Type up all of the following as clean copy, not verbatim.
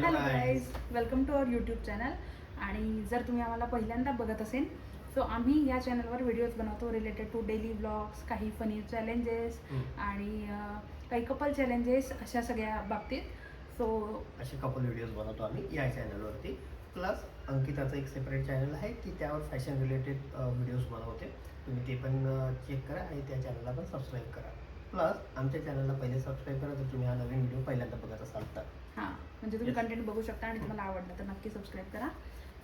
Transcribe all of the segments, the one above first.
Hello guys, welcome to our YouTube channel. आणि जर तुम्ही आम्हाला पहिल्यांदा बघत असेल सो आम्ही या चॅनलवर व्हिडिओज बनवतो रिलेटेड टू डेली ब्लॉग्स, काही फनी चॅलेंजेस आणि काही कपल चॅलेंजेस, अशा सगळ्या बाबतीत. सो असे कपल व्हिडिओज बनवतो आम्ही या चॅनलवरती. प्लस अंकिताचं एक सेपरेट चॅनल आहे की त्यावर फॅशन रिलेटेड व्हिडिओज बनवते. तुम्ही ते पण चेक करा आणि त्या चॅनलला पण सबस्क्राईब करा. प्लस आमच्या चॅनलला पहिले सबस्क्राईब करा जर तुम्ही हा नवीन व्हिडिओ पहिल्यांदा बघत असाल तर. हां, म्हणजे तुम्ही कंटेंट बघू शकता आणि तुम्हाला आवडलं तर नक्की सबस्क्राईब करा.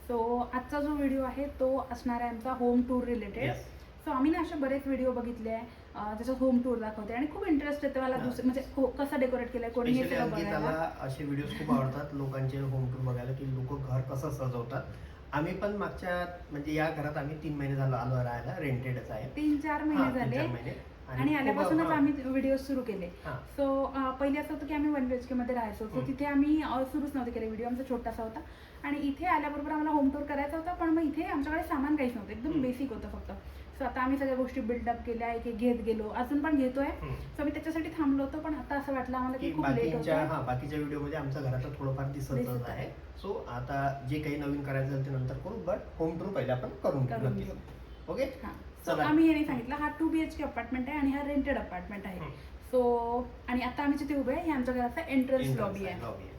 सो आजचा जो व्हिडिओ आहे तो असणार आहे आमचा होम टूर रिलेटेड. सो आम्ही ना असे बरेच व्हिडिओ बघितले आहे त्याच्यात होम टूर दाखवते आणि खूप इंटरेस्ट येते मला दुसरं म्हणजे कसं डेकोरेट केलंय कोणी हे सगळं बघायला. अंकिताला असे व्हिडिओज खूप आवडतात लोकांचे होम टूर बघायला की लोक घर कसं सजवतात. आम्ही पण मागच्या म्हणजे या घरात आम्ही 3 महिने झालो आलो राहायला, रेंटेडच आहे. 3-4 महिने झाले आणि आल्यापासूनच आम्ही व्हिडिओ सुरू केले. सो पहिले असं होतं की आम्ही 1 BHK मध्ये राहायचो. सो तिथे आम्ही सुरूच नव्हते केले व्हिडिओ, आमचा छोटासा होता. आणि इथे आल्याबरोबर आम्हाला होम टूर करायचा होता, पण मग इथे आमच्याकडे सामान काहीच नव्हतं, एकदम बेसिक होतं फक्त. सो आता आम्ही सगळ्या गोष्टी बिल्डअप केल्या, एक एक घेत गेलो, अजून पण घेतोय. सो मी त्याच्यासाठी थांबलो होतो, पण आता असं वाटलं आम्हाला की खूप लेट होतं. बाकीच्या व्हिडिओमध्ये आमच्या घराचं थोडंफार दिसतच आहे. सो आता जे काही नवीन करायचं ते नंतर करू, बट होम टूर पहिले आपण करून घेऊ. ओके. सो आम्ही हे नाही सांगितलं, हा 2 BHK अपार्टमेंट आहे आणि हा रेंटेड अपार्टमेंट आहे. सो आणि आता आम्ही जिथे उभे आहे हे आमच्या घराचा एंट्रन्स लॉबी आहे.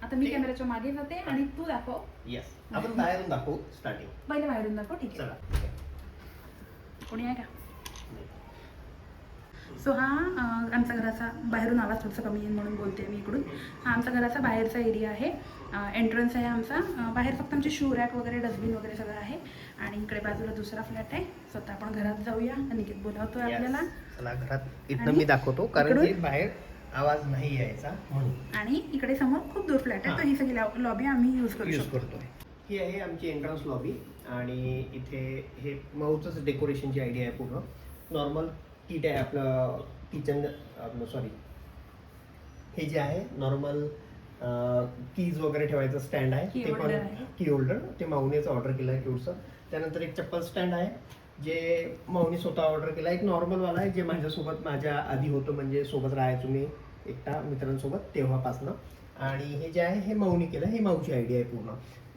आता मी कॅमेराच्या मागे जाते आणि तू दाखव. येस, आपण बाहेरून दाखवू. स्टार्टिंग पहिले बाहेरून दाखव. ठीक आहे, चला. कोणी आहे का? सो हा आमच्या घराचा बाहेरून आवाज थोडासा कमी येईल म्हणून बोलते मी इकडून. हा आमचा घराचा बाहेरचा एरिया आहे, एंट्रन्स आहे आमचा. बाहेर फक्त आमचे शू रॅक वगैरे, डस्टबिन वगैरे सगळं आहे. आणि इकडे बाजूला दुसरा फ्लॅट आहे. स्वतः आपण घरात जाऊया. अनिकेत बोलावतोय आपल्याला. चला घरात इथनं मी दाखवतो कारण की बाहेर आवाज नाही यायचा म्हणून. आणि इकडे समोर खूप दूर फ्लॅट आहे, तर ही सगळी लॉबी आम्ही यूज करतोय. ही आहे आमची एंट्रन्स लॉबी. आणि इथे हे मऊचंच डेकोरेशनची आयडिया आहे पूर्ण. नॉर्मल किट आहे आपलं किचन, आपलं सॉरी हे जे आहे नॉर्मल कीज वगैरे ठेवायचं स्टँड आहे, ते पण की होल्डर ते माऊनेचं ऑर्डर केलं आहे क्यूटचं. त्यानंतर एक चप्पल स्टँड आहे जे माऊने स्वतः ऑर्डर केला. एक नॉर्मलवाला आहे जे माझ्यासोबत माझ्या आधी होतं, म्हणजे सोबत राहायचो मी एकटा मित्रांसोबत तेव्हापासनं. आणि हे जे आहे हे माऊने केलं, हे माऊची आयडिया आहे पूर्ण.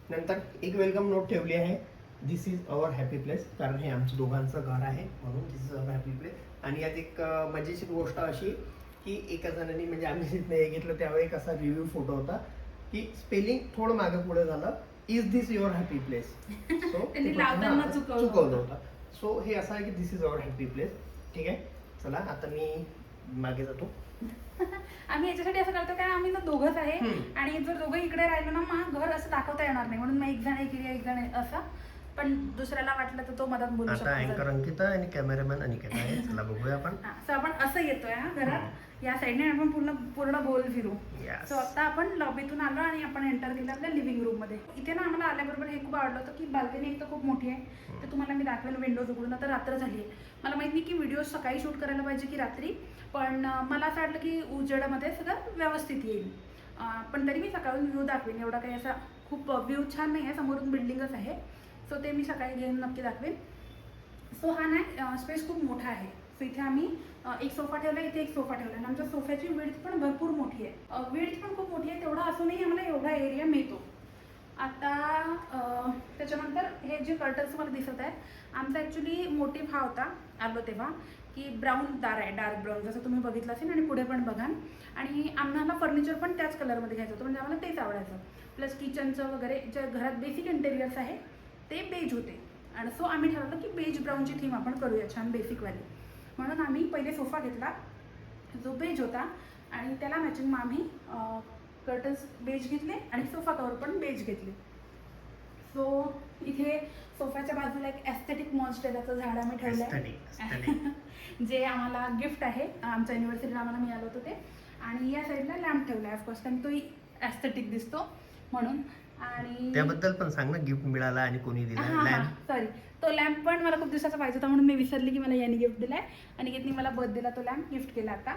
नंतर एक वेलकम नोट ठेवली आहे, दिस इज अवर हॅपी प्लेस, कारण हे आमचं दोघांचं घर आहे म्हणून दिस इज अवर हॅपी प्लेस. आणि यात एक मजेशीर गोष्ट अशी की एका जणांनी म्हणजे आम्ही जिथं हे घेतलं त्यावेळी एक असा रिव्ह्यू फोटो होता की स्पेलिंग थोडं मागे पुढे झालं, is this your happy place. So चुकवलं होतं. सो हे असं आहे की this is our happy place. ठीक आहे, चला आता मी मागे जातो. आम्ही याच्यासाठी असं करतो कारण आम्ही ना दोघंच आहे आणि जर दोघं इकडे राहिलो ना मग घर असं दाखवता येणार नाही, म्हणून मग एक जण एक एरिया एक जण असं. पण दुसऱ्याला वाटलं तर तो मदत बोलू शकतो. आता अँकर अंकिता आणि कॅमेरामॅन अनिकेत आहे. चला बघूया आपण. सो आपण असं येतोय घरात या साईडने, आपण पूर्ण गोल फिरू. सो आता आपण लॉबीतून आलो आणि आपण एंटर केलं आपल्या लिव्हिंग रूम मध्ये. इथे ना आम्हाला आल्याबरोबर हे खूप आवडलं होतं की बाल्कनी एक तर खूप मोठी आहे, तर तुम्हाला मी दाखवेन विंडोज उघडून. आता रात्र झाली आहे, मला माहित नाही की व्हिडिओ सकाळी शूट करायला पाहिजे की रात्री, पण मला असं वाटलं की उजेडामध्ये सगळं व्यवस्थित येईल. पण तरी मी सकाळून व्ह्यू दाखवेन. एवढा काही असा खूप व्ह्यू छान नाही आहे, समोरून बिल्डिंगच आहे. सो ते मी सकाळी घेऊन नक्की दाखवेन. सो हा नाही स्पेस खूप मोठा आहे. सो इथे आम्ही एक सोफा ठेवला, इथे एक सोफा ठेवला आणि आमच्या सोफ्याची विड्थ पण भरपूर मोठी आहे. विड्थ पण खूप मोठी आहे, तेवढा असूनही आम्हाला एवढा एरिया मिळतो. आता त्याच्यानंतर हे जे कर्टन्स मला दिसत आहेत, आमचा ॲक्च्युली मोटिव्ह हा होता आलो तेव्हा की ब्राऊन दार आहे, डार्क ब्राऊन, जसं तुम्ही बघितलं असेल आणि पुढे पण बघाल. आणि आम्हाला फर्निचर पण त्याच कलरमध्ये घ्यायचं होतं, म्हणजे आम्हाला तेच आवडायचं. प्लस किचनचं वगैरे जे घरात बेसिक इंटेरियर्स आहे ते बेज होते. आणि सो आम्ही ठरवलं की बेज ब्राऊनची थीम आपण करूया, छान बेसिकवाली. म्हणून आम्ही पहिले सोफा घेतला जो बेज होता आणि त्याला मॅचिंग मग आम्ही कर्टन्स बेज घेतले आणि सोफा कवर पण बेज घेतले. सो इथे सोफ्याच्या बाजूला एक ॲस्थेटिक मॉन्स्टेराचं झाड आम्ही ठेवलं आहे जे आम्हाला गिफ्ट आहे, आमच्या युनिव्हर्सिटीला आम्हाला मिळालं होतं ते. आणि या साईडला लॅम्प ठेवला आहे ऑफकोर्स, कारण तोही ॲस्थेटिक दिसतो म्हणून. आणि त्याबद्दल पण सांग ना, गिफ्ट मिळाला आणि कोणी दिला लॅम्प. सॉरी, तो लॅम्प पण मला खूप दिवसाचा पाहिजे होता म्हणून मी विसरली की मला यांनी गिफ्ट दिलाय. अनिकेतनी मला बर्थडेला तो लॅम्प गिफ्ट केला आता.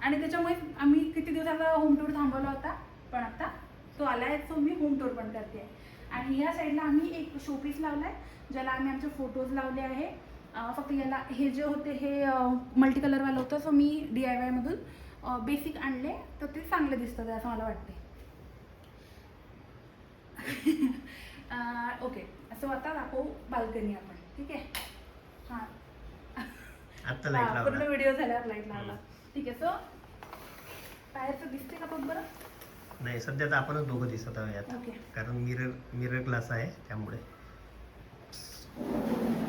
आणि त्याच्यामुळे आम्ही किती दिवसाचा होम टूर थांबवला होता, पण आता तो आलाय, सो मी होम टूर पण करते. आणि या साईडला आम्ही एक शोपीस लावलाय ज्याला आम्ही आमचे फोटोज लावले आहे. फक्त याला हे जे होते हे मल्टी कलरवालं होतं, सो मी DIY मधून बेसिक आणले तर ते चांगले दिसतं असं मला वाटते. ओके, सो आता दाखवू बाल्कनी आपण, ठीक आहे. हां, आता लाईट पूर्ण लावला. व्हिडिओ झाल्यावर लाईट लावला. ठीक आहे. सो बाहेरचं दिसते का बघ बरं. नाही, सध्या तर आपणच दोघं दिसत आहोत यात, ओके, कारण मिरर ग्लास आहे त्यामुळे.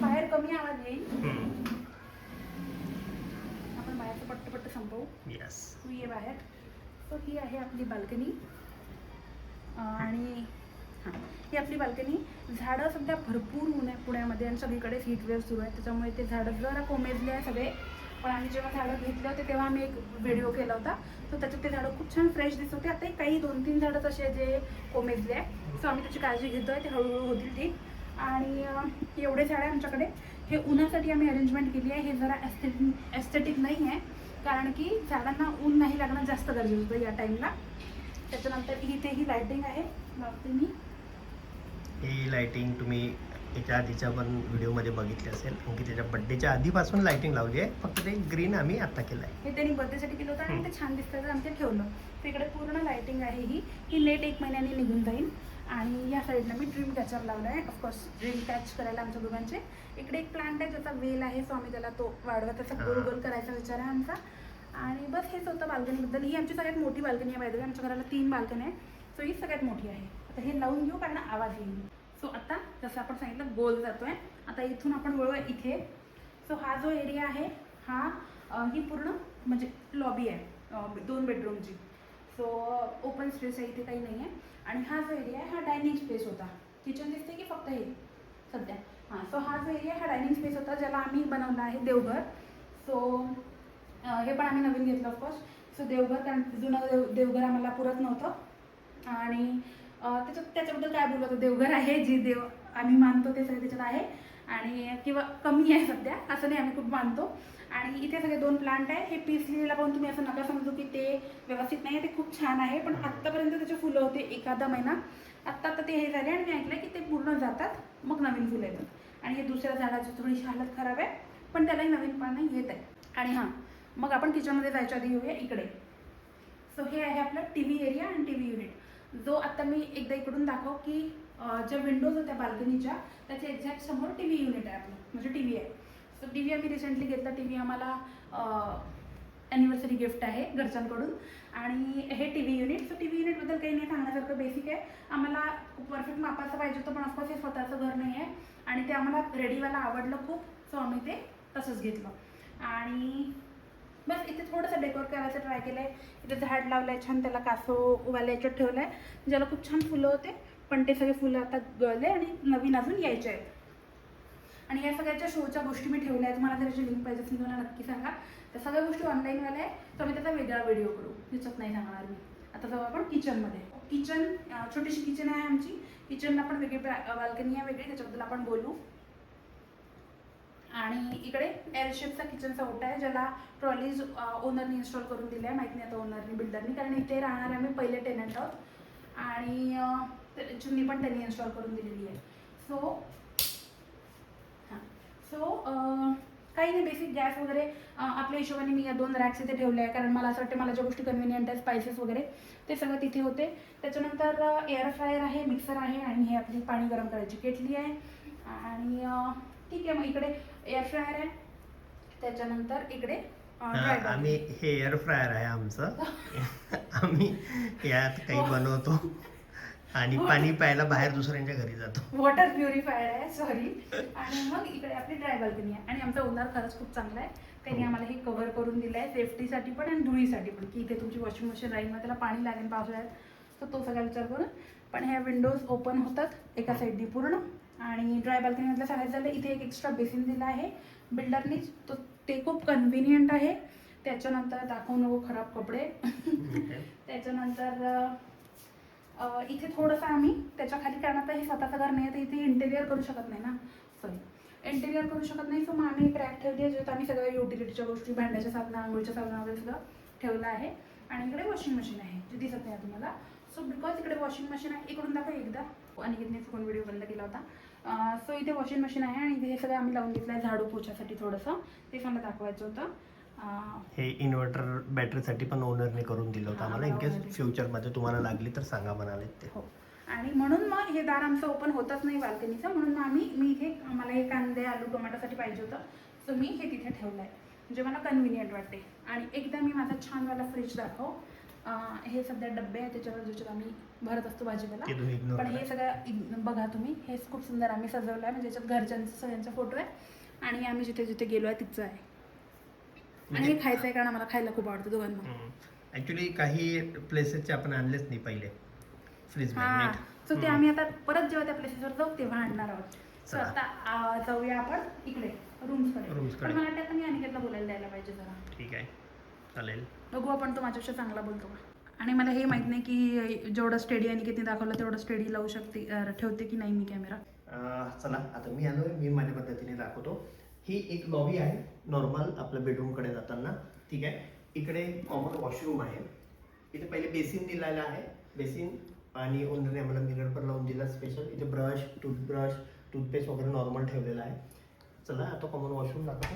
बाहेर कमी आवाज येईल. हम्म. आपण बाहेरचं पट्ट संपवू. यस. तू ये बाहेर. सो ही आहे आपली बाल्कनी. आणि हां, ही आपली बाल्कनी. झाडं सध्या भरपूर ऊन आहे पुण्यामध्ये आणि सगळीकडेच हीट वेव्ह सुरू आहे, त्याच्यामुळे ते झाडं जरा कोमेजले आहे सगळे. पण आम्ही जेव्हा झाडं घेतले होते तेव्हा आम्ही एक व्हिडिओ केला होता, तर त्याच्यात ते झाडं खूप छान फ्रेश दिसत होते. आता काही 2-3 झाडं तसे जे कोमेजले आहे, सो आम्ही त्याची काळजी घेतो आहे, ते हळूहळू होतील ठीक. आणि एवढे झाडं आहे आमच्याकडे. हे उन्हासाठी आम्ही अरेंजमेंट केली आहे. हे जरा एस्थेटिक नाही आहे, कारण की झाडांना ऊन नाही लागणं जास्त गरजेचं होतं या टाईमला. त्याच्यानंतर इथे ही लायटिंग आहे, लावते मी. ही लाइटिंग तुम्ही याच्या आधीच्या पण व्हिडिओमध्ये बघितली असेल, की त्याच्या बड्डेच्या आधीपासून लाइटिंग लावली आहे, फक्त ते ग्रीन आम्ही आता केलं आहे. हे त्यांनी बर्थडेसाठी केलं होतं आणि ते छान दिसतं तर आम्ही ते ठेवलं. तर इकडे पूर्ण लायटिंग आहे. ही लेट 1 महिन्याने निघून जाईल. आणि या साईडला मी ड्रीम कॅचर लावला आहे, ऑफकोर्स ड्रीम कॅच करायला आमच्या दोघांचे. इकडे एक प्लांट आहे ज्याचा वेल आहे, सो आम्ही त्याला तो वाढवत असा गोल गोल करायचा विचार आहे आमचा. आणि बस हेच होतं बाल्कनीबद्दल. ही आमची सगळ्यात मोठी बाल्कनी आहे. बाय आमच्या घराला 3 बाल्कनी आहे, सो ही सगळ्यात मोठी आहे. आता हे लावून घेऊ कारण आवाज येईल. सो आता जसं आपण सांगितलं गोल जातोय. आता इथून आपण वळूया इथे. सो हा जो एरिया आहे हा ही पूर्ण म्हणजे लॉबी आहे 2 बेडरूमची. सो ओपन स्पेस आहे, इथे काही नाही आहे. आणि हा जो एरिया आहे हा डायनिंग स्पेस होता. किचन दिसते की फक्त हे सध्या? हां, सो हा जो एरिया हा डायनिंग स्पेस होता ज्याला आम्ही बनवला आहे देवघर. सो हे पण आम्ही नवीन घेतलं ऑफकोर्स. सो देवघर, कारण जुनं देवघर आम्हाला पुरत नव्हतं. आणि त्याच्याबद्दल काय बोलू, देवघर आहे, जे देव आम्ही मानतो ते सगळे त्याच्यात आहे. आणि किंवा कमी आहे सध्या, असं नाही, आम्ही खूप मानतो. आणि इथे सगळे 2 प्लांट आहे. हे पीस लिलीला पण तुम्ही असं नका समजू की ते व्यवस्थित नाही आहे, ते खूप छान आहे. पण आत्तापर्यंत त्याचे फुलं होते एखादा महिना. आत्ता ते हे झाले आणि मी ऐकलं की ते पूर्ण जातात, मग नवीन फुलं येतात. आणि हे दुसऱ्या झाडाची थोडीशी हालत खराब आहे, पण त्यालाही नवीन पानं येत आहे. आणि हां, मग आपण किचनमध्ये जायच्या आधी येऊया इकडे. सो हे आहे आपलं TV एरिया आणि TV युनिट. जो आत्ता मी एकदा इकडून दाखव की ज्या विंडोज होत्या बाल्कनीच्या त्याच्या एक्झॅक्ट समोर TV युनिट आहे आपलं, म्हणजे TV आहे. सो TV आम्ही रिसेंटली घेतला. TV आम्हाला ॲनिव्हर्सरी गिफ्ट आहे घरच्यांकडून. आणि हे TV युनिट. सो TV युनिटबद्दल काही नाही सांगण्यासारखं, बेसिक आहे. आम्हाला खूप परफेक्ट मापाचं पाहिजे होतं, पण ऑफकोर्स हे स्वतःचं घर नाही आहे आणि ते आम्हाला रेडीवाला आवडलं खूप, सो आम्ही ते तसंच घेतलं. आणि बस इथे थोडंसं डेकोर करायचं ट्राय केलं आहे. इथे झाड लावलं आहे छान, त्याला कासोवाल्या याच्यात ठेवलं आहे, ज्याला खूप छान फुलं होते, पण ते सगळे फुलं आता गळले आणि नवीन अजून यायचे आहेत. आणि या सगळ्याच्या शोच्या गोष्टी मी ठेवल्या आहेत. तुम्हाला जर याची लिंक पाहिजे असेल मला नक्की सांगा. त्या सगळ्या गोष्टी ऑनलाईनवाल्या आहे, तर मी त्याचा वेगळा व्हिडिओ करू, त्याच्यात नाही सांगणार मी. आता जाऊ आपण किचनमध्ये. किचन छोटीशी किचन आहे आमची. किचनला पण वेगळी बाल्कनी आहे वेगळी, त्याच्याबद्दल आपण बोलू. आणि इकडे एल शेपचा किचनचा ओटा आहे, ज्याला ट्रॉलीज ओनरनी इन्स्टॉल करून दिल्या आहे. माहिती नाही आता ओनरनी बिल्डरनी, कारण इथे राहणारे आम्ही पहिले टेनंट आहोत. आणि चिमणी पण त्यांनी इन्स्टॉल करून दिलेली आहे. सो काही नाही, बेसिक गॅस वगैरे आपल्या हिशोबाने मी या 2 रॅक्स इथे ठेवले आहे, कारण मला असं वाटतं मला ज्या गोष्टी कन्व्हिनियंट आहे, स्पायसेस वगैरे ते सगळं तिथे होते. त्याच्यानंतर एअर फ्रायर आहे, मिक्सर आहे आणि हे आपली पाणी गरम करायची केटली आहे. आणि ठीक आहे, मग इकडे एअर फ्रायर आहे. त्याच्यानंतर इकडे आम्ही हे एअर फ्रायर आहे आमचं. आम्ही यात काही बनवतो आणि पाणी प्यायला बाहेर दुसऱ्यांच्या घरी जातो. वॉटर प्युरिफायर आहे, सॉरी. आणि मग इकडे आपली ड्राय बाल्कनी आहे. आणि आमचा ओनर खरंच खूप चांगला आहे, त्यांनी आम्हाला हे कव्हर करून दिलं आहे सेफ्टीसाठी पण आणि धुळीसाठी पण, की इथे तुमची वॉशिंग मशीन राहील, मग त्याला पाणी लागेल पावसाळ्यात, तर तो सगळा विचार करून. पण ह्या विंडोज ओपन होतात एका साईडनी पूर्ण. आणि ड्राय बाल्कनीमधलं सांगायचं झालं, इथे एक एक्स्ट्रा बेसिन दिला आहे बिल्डरनीच, तो ते खूप कन्व्हिनियंट आहे. त्याच्यानंतर दाखवू नको खराब कपडे. त्याच्यानंतर इथे थोडंसं आम्ही त्याच्या खाली, कारण आता हे स्वतःचं घर नाही आहे, तर इथे इंटेरियर करू शकत नाही ना, इंटेरियर करू शकत नाही. सो मग आम्ही एक रॅक ठेवली आहे, ज्यात आम्ही सगळ्या युटिलिटीच्या गोष्टी, भांड्याच्या साबणं, आंघोळीच्या साबणं वगैरे सगळं ठेवलं आहे. आणि इकडे वॉशिंग मशीन आहे, जे दिसत नाही तुम्हाला. सो बिकॉज इकडे वॉशिंग मशीन आहे, इकडून दाखव एकदा, अनिकेतने चुकून व्हिडिओ बंद केला होता. सो इथे वॉशिंग मशीन आहे आणि हे सगळं आम्ही लावून घेतलं आहे झाडू पोछासाठी थोडंसं, ते मला दाखवायचं होतं. हे इन्व्हर्टर बॅटरीसाठी पण ओनरने करून दिलं होतं आम्हाला, इन केस फ्युचरमध्ये तुम्हाला लागली तर सांगा म्हणाले ते. हो. आणि म्हणून मग हे दार आमचं ओपन होतच नाही बाल्कनीचं, म्हणून मग मी इथे मला हे कांदे आलू टोमॅटोसाठी पाहिजे होतं, सो मी हे तिथे ठेवलं आहे, म्हणजे मला कन्व्हिनियंट वाटते. आणि एकदा मी माझा छानवाला फ्रीज दाखव. हे सध्या डब्बे आहेत त्याच्यावर ज्याच्यात आम्ही भरत असतो भाजीपाला, पण हे सगळं बघा तुम्ही, हे खूप सुंदर आम्ही सजवलं आहे, म्हणजे याच्यात घरच्यांचा सगळ्यांचा फोटो आहे आणि आम्ही जिथे जिथे गेलो आहे तिथचं आहे. आणि हे खायचं आहे कारण आम्हाला खायला खूप आवडतं दोघांना. ऍक्च्युली काही प्लेसेसचे आपण आणलेच नाही पहिले फ्रीज हां, सो ते आम्ही आता परत जेव्हा त्या प्लेसेसवर जाऊ तेव्हा आणणार आहोत. सो आता जाऊया आपण इकडे रूम्सकडे. पण मला वाटतं मी अनिकेतला बोलायला द्यायला पाहिजे जरा. ठीक आहे, चालेल. बघू आपण, तो माझ्यापेक्षा चांगला बोलतो का. आणि मला हे माहित नाही की जेवढं स्टेडी अनिकेतने दाखवलं तेवढं स्टेडी लावू शकते, ठेवते की नाही मी कॅमेरा. चला आता मी आलोय, मी माझ्या पद्धतीने दाखवतो. ही एक लॉबी आहे नॉर्मल आपल्या बेडरूमकडे जाताना. ठीक आहे, इकडे कॉमन वॉशरूम आहे. इथे पहिले बेसिन दिलेला आहे, बेसिन, आणि ओनरने आम्हाला मिरर पण लावून दिला स्पेशल. इथे ब्रश, टूथपेस्ट वगैरे नॉर्मल ठेवलेला आहे. चला आता कॉमन वॉशरूम दाखवतो.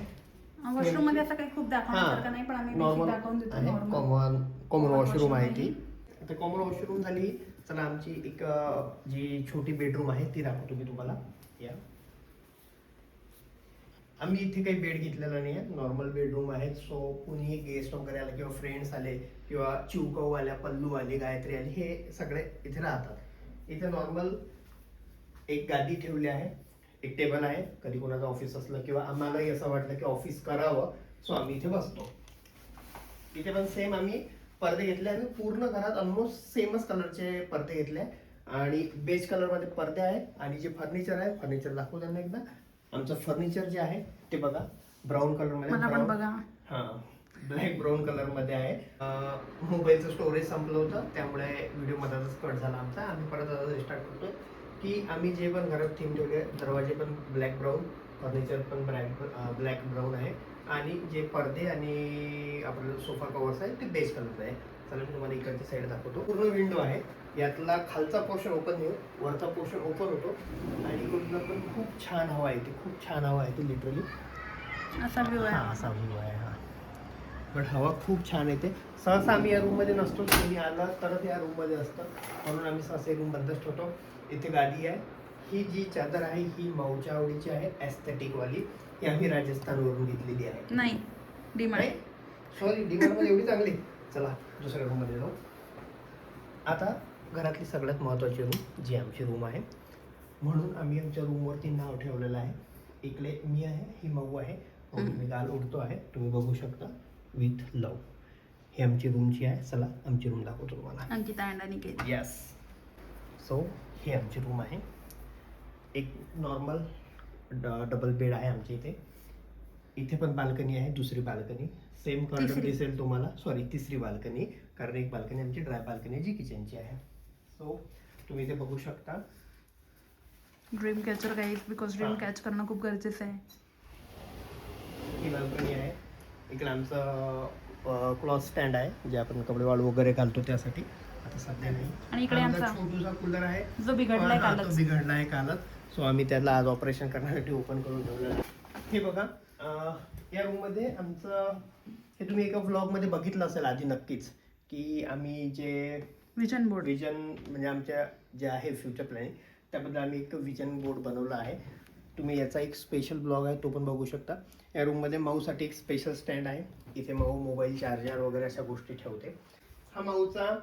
वॉशरूम मध्ये असं काही खूप दाखवण्यासारखं नाही, पण आम्ही नॉर्मल दाखवून देतो. कॉमन वॉशरूम आहे ती. आता कॉमन वॉशरूम झाली. चला आमची एक जी छोटी बेडरूम आहे ती दाखवतो मी तुम्हाला. या आम्ही इथे काही बेड घेतलेला नाही आहे, नॉर्मल बेडरूम आहे. सो कुणीही गेस्ट वगैरे आले किंवा फ्रेंड्स आले किंवा चिवकऊ आल्या, पल्लू आली, गायत्री आली, हे सगळे इथे राहतात. इथे नॉर्मल एक गादी ठेवली आहे, एक टेबल आहे. कधी कोणाचं ऑफिस असलं किंवा आम्हालाही असं वाटलं की ऑफिस करावं, सो आम्ही इथे बसतो. इथे पण सेम आम्ही पडदे घेतले. आम्ही पूर्ण घरात ऑलमोस्ट सेमच कलरचे पडदे घेतले आणि बेज कलरमध्ये पडदे आहेत. आणि जे फर्निचर आहे, फर्निचर दाखवू त्यांना एकदा. आमचं फर्निचर जे आहे ते बघा ब्राऊन कलर मध्ये, बघा ब्लॅक ब्राऊन कलर मध्ये आहे. मोबाईलचं स्टोरेज संपलं होतं त्यामुळे व्हिडिओ मध्येच कट झाला आमचा. आम्ही परत आता रिस्टार्ट करतोय की आम्ही जे पण घरात थीम ठेवले, दरवाजे पण ब्लॅक ब्राऊन, फर्निचर पण ब्लॅक ब्राऊन आहे आणि जे पडदे आणि आपलं सोफा कवर्स आहे ते बेज कलरचं आहे. चला मी तुम्हाला इकडची साईड दाखवतो. पूर्ण विंडो आहे, यातला खालचा पोर्शन ओपन होईल, वरचा पोर्शन ओपन होतो आणि इकडून पण खूप छान हवा आहे. खूप छान हवा आहे ती, लिटरली असा व्ह्यू आहे. असा व्ह्यू आहे हा. बट हवा खूप छान येते. सहसा आम्ही या रूममध्ये नसतो, कोणी आलं तरच या रूममध्ये असतं, म्हणून आम्ही सहसा रूम बंदच ठेवतो. इथे गादी आहे. ही जी चादर आहे ही मऊच्या आवडीची आहे, ॲस्थेटिक वाली. ही आम्ही राजस्थानवरून घेतलेली आहे. नाही, डिमांड, सॉरी, डिमांडमध्ये एवढी चांगली. चला दुसऱ्या रूममध्ये जाऊ. आता घरातली सगळ्यात महत्त्वाची रूम जी आमची रूम आहे, म्हणून आम्ही आमच्या रूमवरती नाव ठेवलेलं आहे. इकडे मी आहे, ही मऊ आहे, मी गाल उडतो आहे, तुम्ही बघू शकता, विथ लव. ही आमची रूमची आहे. चला आमची रूम दाखवतो तुम्हाला. Ankita and Aniket. Yes, so ही आमची रूम आहे. एक नॉर्मल डबल बेड आहे आमच्या इथे. इथे पण बाल्कनी आहे, दुसरी बाल्कनी सेम कर्टन दिसेल तुम्हाला. सॉरी, तिसरी बाल्कनी, कारण एक बाल्कनी आमची ड्राय बाल्कनी जी किचनची आहे. सो तुम्ही इथे बघू शकता. Dream catcher guys, because dream catch करणं खूप गरजेचं आहे. ही बाल्कनी आहे. इकडे आमचं क्लॉथ स्टँड आहे, जे आपण कपडे वाळू वगैरे घालतो त्यासाठी. आता सध्या नाही. आणि इकडे आमचा छोटूसा कूलर आहे, जो बिघडलाय कालच. तो बिघडलाय कालच. सो आम्ही त्याला आज ऑपरेशन करण्यासाठी ओपन करून ठेवलेलं आहे. हे बघा, या रूममध्ये आमचं, हे तुम्ही एका व्लॉगमध्ये बघितलं असेल आधी नक्कीच, की आम्ही जे विजन बोर्ड, म्हणजे आमच्या जे आहे फ्युचर प्लॅनिंग, त्याबद्दल आम्ही एक विजन बोर्ड बनवला आहे. तुम्ही याचा एक स्पेशल ब्लॉग आहे तो पण बघू शकता. या रूममध्ये माऊसाठी एक स्पेशल स्टँड आहे. इथे माऊ मोबाईल चार्जर वगैरे अशा गोष्टी ठेवते. हा माऊचा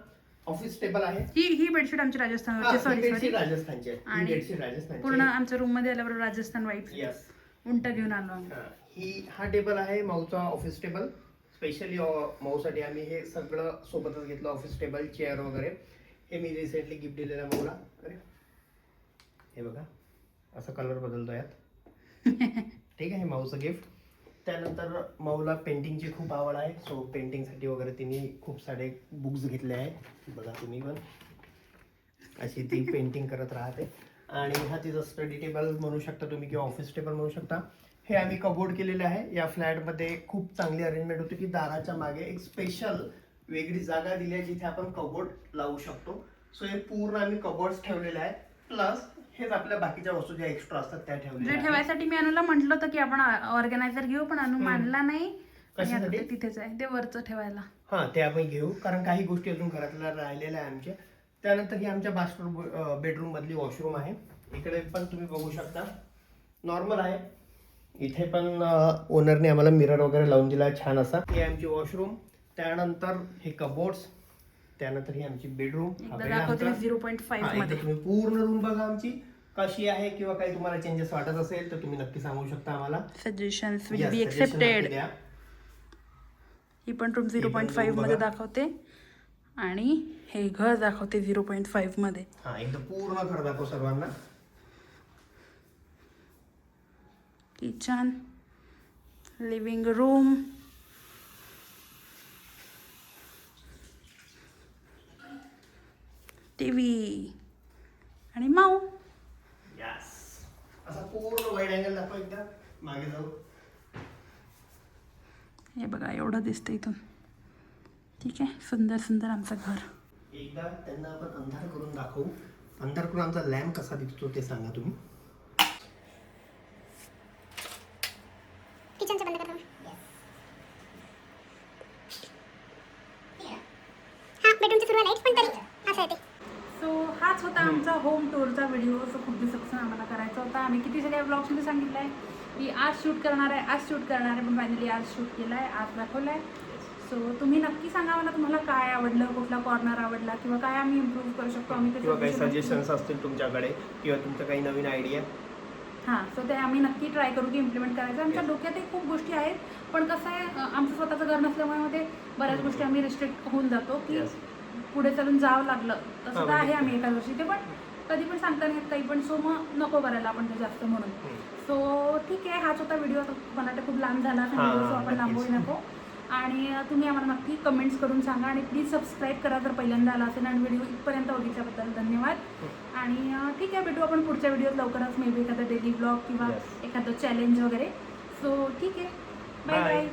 ऑफिस टेबल आहे. ही बेडशीट आमची राजस्थानची, सॉरी राजस्थानची आहे. पूर्ण आमच्या रूम मध्ये आल्यावर राजस्थान वाईफ यस, उंट घेऊन आलो आम्ही. हा टेबल आहे माऊचा ऑफिस टेबल. स्पेशली माऊसाठी आम्ही हे सगळं सोबतच घेतलं, ऑफिस टेबल, चेअर वगैरे. हे मी रिसेंटली गिफ्ट दिलेलं माऊला. अरे हे बघा, असा कलर बदलतो यात. ठीक आहे, माऊचं गिफ्ट. त्यानंतर माऊला पेंटिंगची खूप आवड आहे, सो पेंटिंगसाठी वगैरे तिने खूप सारे बुक्स घेतले आहेत. बघा तुम्ही पण, अशी ती पेंटिंग करत राहते. आणि हा तिचा स्टडी टेबल म्हणू शकता तुम्ही किंवा ऑफिस टेबल म्हणू शकता. हे आम्ही कबोर्ड केलेले आहे. या फ्लॅटमध्ये खूप चांगली अरेंजमेंट होती की दाराच्या मागे एक स्पेशल वेगळी जागा दिली आहे जिथे आपण कबोर्ड लावू शकतो. सो हे पूर्ण आम्ही कबोर्ड्स ठेवलेले आहेत. प्लस हेच आपल्या बाकीच्या वस्तू ज्या एक्स्ट्रा असतात त्या ठेवलेल्या आहेत. ठेवायसाठी मी अनुला म्हटलं होतं की आपण ऑर्गनायझर घेऊ, पण अनु मानला नाही. कशासाठी? तिथेच आहे ते वरचं ठेवायला. हा, ते आपण घेऊ, कारण काही गोष्टी अजून घरातल्या राहिलेल्या आहे आमच्या, त्यानंतर ही आमच्या मास्टर बेडरूम मधली वॉशरूम आहे. इकडे पण तुम्ही बघू शकता नॉर्मल आहे. इथे पण ओनरने आम्हाला मिरर वगैरे लावून दिला आहे छान असा. ही आमची वॉशरूम. त्यानंतर हे कबोर्ड्स. त्यानंतर ही आमची बेडरूम. दाखवते 0.5 मध्ये. तुम्ही पूर्ण रूम बघा आमची कशी आहे, किंवा काही तुम्हाला चेंजेस वाटत असेल तर तुम्ही नक्की सांगू शकता आम्हाला. Suggestions will be accepted. ही पण रूम 0.5 मध्ये दाखवते आणि हे घर दाखवते 0.5 मध्ये. हा एकदम पूर्ण घर दाखव सर्वांना. किचन, लिव्हिंग रूम, टीव्ही आणि माऊ. यस. असा पूर्ण वाईड अँगल दाखव एकदा मागे जाऊ. हे बघा एवढं दिसतं इथून. ठीक आहे, सुंदर सुंदर आमचं घर. एकदा त्यांना आपण अंधार करून दाखवू. अंधार करून आमचा लॅम्प कसा दिसतो ते सांगा तुम्ही. किचनचं बंद करा. हां बेडरूमची सुरू लाईट पण तरी असं आहे ते. सो हाच होता आमचा होम टूरचा व्हिडिओ. सो खूप दिवसापासून आम्हाला करायचा होता. आम्ही किती सगळ्या ब्लॉग्समध्ये सांगितलं आहे की आज शूट करणार आहे, पण फायनली आज शूट केलं आहे, आज दाखवलं आहे. सो तुम्ही नक्की सांगा मला तुम्हाला काय आवडलं, कुठला कॉर्नर आवडला, किंवा काय आम्ही इम्प्रूव्ह करू शकतो. आम्ही किंवा काही सजेशन्स असतील तुमच्याकडे, किंवा तुमचं काही नवीन आयडिया. हां, सो ते आम्ही नक्की ट्राय करू की इम्प्लिमेंट करायचं. आमच्या डोक्यातही खूप गोष्टी आहेत, पण कसं आहे आमचं स्वतःचं घर नसल्यामुळे मध्ये बऱ्याच गोष्टी आम्ही रिस्ट्रिक्ट होऊन जातो की पुढे चालून जावं लागलं. तसं तर आहे आम्ही एका वर्षी ते, पण कधी पण सांगता नाही काही पण. सो मग नको करायला आपण ते जास्त म्हणून. सो ठीक आहे, हाच होता व्हिडिओ. मला वाटतं खूप लांब झाला व्हिडिओ, सो आपण लांबवू नको. आणि तुम्ही आम्हाला नक्की कमेंट्स करून सांगा आणि प्लीज सबस्क्राईब करा जर पहिल्यांदा आला असेल. आणि व्हिडिओ इथपर्यंत बघितल्याबद्दल धन्यवाद. आणि ठीक आहे, भेटू आपण पुढच्या व्हिडिओत लवकरच. मे बी एखादा डेली ब्लॉग किंवा एखादं चॅलेंज वगैरे. सो ठीक आहे, बाय बाय.